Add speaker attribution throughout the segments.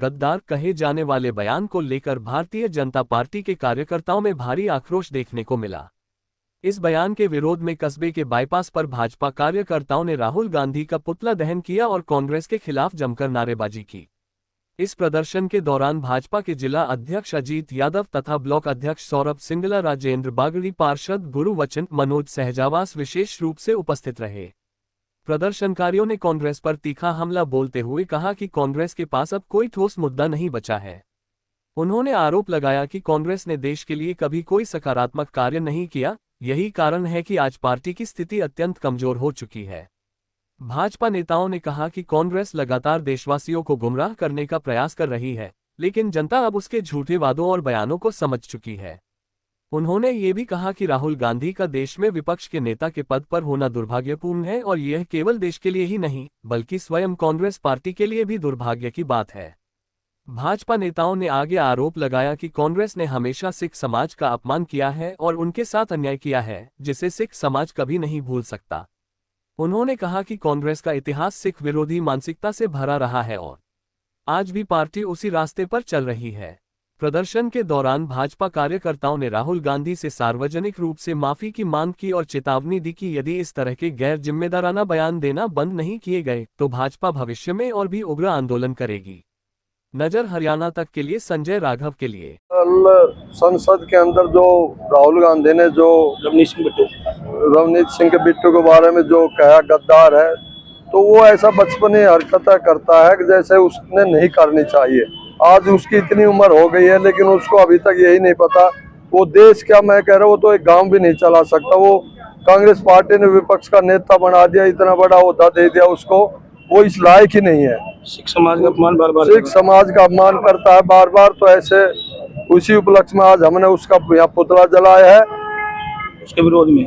Speaker 1: गद्दार कहे जाने वाले बयान को लेकर भारतीय जनता पार्टी के कार्यकर्ताओं में भारी आक्रोश देखने को मिला। इस बयान के विरोध में कस्बे के बाईपास पर भाजपा कार्यकर्ताओं ने राहुल गांधी का पुतला दहन किया और कांग्रेस के खिलाफ जमकर नारेबाजी की। इस प्रदर्शन के दौरान भाजपा के जिला अध्यक्ष अजीत यादव तथा ब्लॉक अध्यक्ष सौरभ सिंगला, राजेंद्र बागड़ी, पार्षद गुरुवचन, मनोज सहजावास विशेष रूप से उपस्थित रहे। प्रदर्शनकारियों ने कांग्रेस पर तीखा हमला बोलते हुए कहा कि कांग्रेस के पास अब कोई ठोस मुद्दा नहीं बचा है। उन्होंने आरोप लगाया कि कांग्रेस ने देश के लिए कभी कोई सकारात्मक कार्य नहीं किया, यही कारण है कि आज पार्टी की स्थिति अत्यंत कमजोर हो चुकी है। भाजपा नेताओं ने कहा कि कांग्रेस लगातार देशवासियों को गुमराह करने का प्रयास कर रही है, लेकिन जनता अब उसके झूठे वादों और बयानों को समझ चुकी है। उन्होंने ये भी कहा कि राहुल गांधी का देश में विपक्ष के नेता के पद पर होना दुर्भाग्यपूर्ण है और यह केवल देश के लिए ही नहीं, बल्कि स्वयं कांग्रेस पार्टी के लिए भी दुर्भाग्य की बात है। भाजपा नेताओं ने आगे आरोप लगाया कि कांग्रेस ने हमेशा सिख समाज का अपमान किया है और उनके साथ अन्याय किया है, जिसे सिख समाज कभी नहीं भूल सकता। उन्होंने कहा कि कांग्रेस का इतिहास सिख विरोधी मानसिकता से भरा रहा है और आज भी पार्टी उसी रास्ते पर चल रही है। प्रदर्शन के दौरान भाजपा कार्यकर्ताओं ने राहुल गांधी से सार्वजनिक रूप से माफी की मांग की और चेतावनी दी कि यदि इस तरह के गैर जिम्मेदाराना बयान देना बंद नहीं किए गए तो भाजपा भविष्य में और भी उग्र आंदोलन करेगी। नजर हरियाणा तक के लिए संजय राघव के लिए।
Speaker 2: संसद के अंदर जो राहुल गांधी ने जो रवनीत सिंह बिट्टू के बारे में जो कहा गद्दार है, तो वो ऐसा बचपने हरकतें करता है कि जैसे उसने नहीं करनी चाहिए। आज उसकी इतनी उम्र हो गई है लेकिन उसको अभी तक यही नहीं पता वो देश क्या, मैं कह रहा हूँ, वो तो एक गांव भी नहीं चला सकता। वो कांग्रेस पार्टी ने विपक्ष का नेता बना दिया, इतना बड़ा ओहदा दे दिया उसको, वो इस लायक ही नहीं है।
Speaker 3: सिख समाज का अपमान
Speaker 2: करता है बार बार। तो ऐसे उसी उपलक्ष्य में आज हमने उसका यहाँ पुतला जलाया है,
Speaker 3: उसके विरोध में।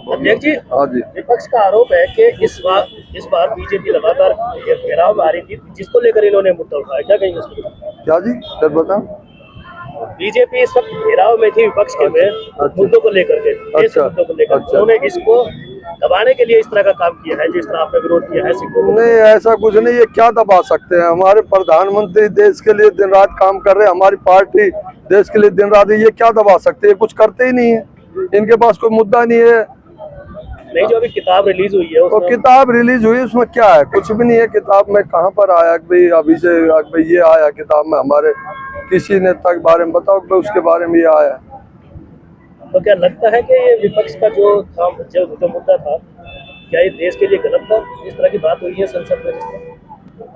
Speaker 4: अध्यक्ष जी,
Speaker 2: हाँ जी,
Speaker 4: विपक्ष का आरोप है कि इस बार बीजेपी लगातार घेराव में आ रही थी, जिसको लेकर इन्होंने मुद्दा उठाया। क्या कहेंगे इसको?
Speaker 2: क्या जी, सर बता।
Speaker 4: बीजेपी इस वक्त घेराव में थी विपक्ष के मुद्दों को लेकर के, मुद्दों को लेकर उन्होंने इसको दबाने के लिए इस तरह का काम किया है, जिस तरह आपने विरोध किया है सिखों को।
Speaker 2: नहीं, ऐसा कुछ नहीं, ये क्या दबा सकते हैं? हमारे प्रधानमंत्री देश के लिए दिन रात काम कर रहे हैं, हमारी पार्टी देश के लिए दिन रात, ये क्या दबा सकते हैं? कुछ करते ही नहीं है, इनके पास कोई मुद्दा नहीं है।
Speaker 4: नहीं, जो अभी किताब रिलीज हुई है,
Speaker 2: तो किताब रिलीज हुई, उसमें क्या है? कुछ भी नहीं है किताब में। कहाँ पर आया भाई अभी से भाई ये आया किताब में? हमारे किसी नेता के बारे में बताओ कि उसके बारे में ये आया।
Speaker 4: तो क्या लगता है कि ये विपक्ष का जो मुद्दा था, क्या ये देश के लिए गलत था? इस तरह की बात हुई है संसद में,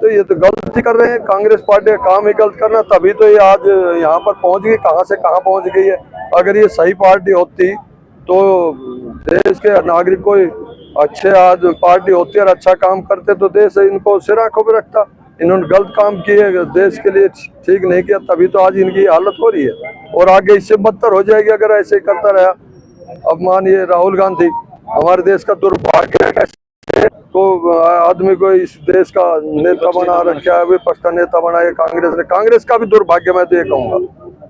Speaker 2: तो ये तो गलती कर रहे हैं। कांग्रेस पार्टी का काम ही गलत करना, तभी तो ये आज यहाँ पर पहुँच गई। कहाँ से कहाँ पहुँच गई है। अगर ये सही पार्टी होती तो देश के नागरिक कोई अच्छे आज पार्टी होती और अच्छा काम करते तो देश इनको सिर आंखों पे रखता। इन्होंने गलत काम किए, देश के लिए ठीक नहीं किया, तभी तो आज इनकी हालत हो रही है और आगे इससे बदतर हो जाएगी अगर ऐसे ही करता रहा। अब मानिए राहुल गांधी हमारे देश का दुर्भाग्य है को आदमी को इस देश का नेता बना रखा है, विपक्ष का नेता बनाया कांग्रेस ने। कांग्रेस का भी दुर्भाग्य मैं तो ये कहूँगा।